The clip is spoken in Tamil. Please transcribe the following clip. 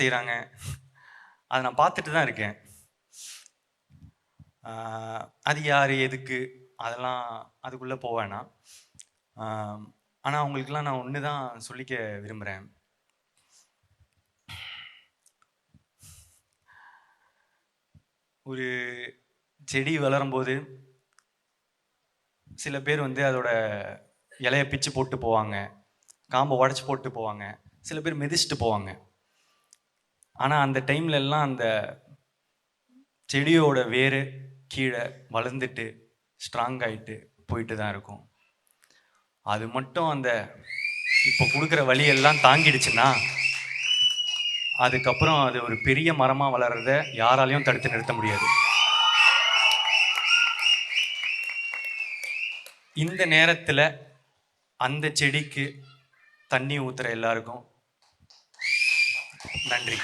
செய்கிறாங்க. அதை நான் பார்த்துட்டு தான் இருக்கேன். அது யார், எதுக்கு, அதெல்லாம் அதுக்குள்ளே போவேனா. ஆனால் அவங்களுக்கெல்லாம் நான் ஒன்று தான் சொல்லிக்க விரும்புகிறேன். ஒரு செடி வளரும்போது சில பேர் வந்து அதோட இலையை பிச்சு போட்டு போவாங்க, காம்பை உடச்சி போட்டு போவாங்க, சில பேர் மிதிச்சுட்டு போவாங்க. ஆனால் அந்த டைம்ல எல்லாம் அந்த செடியோட வேறு கீழே வளர்ந்துட்டு ஸ்ட்ராங் ஆகிட்டு போயிட்டு தான் இருக்கும். அது மட்டும் அந்த இப்போ கொடுக்குற வழியெல்லாம் தாங்கிடுச்சுன்னா அதுக்கப்புறம் அது ஒரு பெரிய மரமாக வளர்றத யாராலையும் தடுத்து நிறுத்த முடியாது. இந்த நேரத்தில் அந்த செடிக்கு தண்ணி ஊற்றுற எல்லாருக்கும் நன்றி.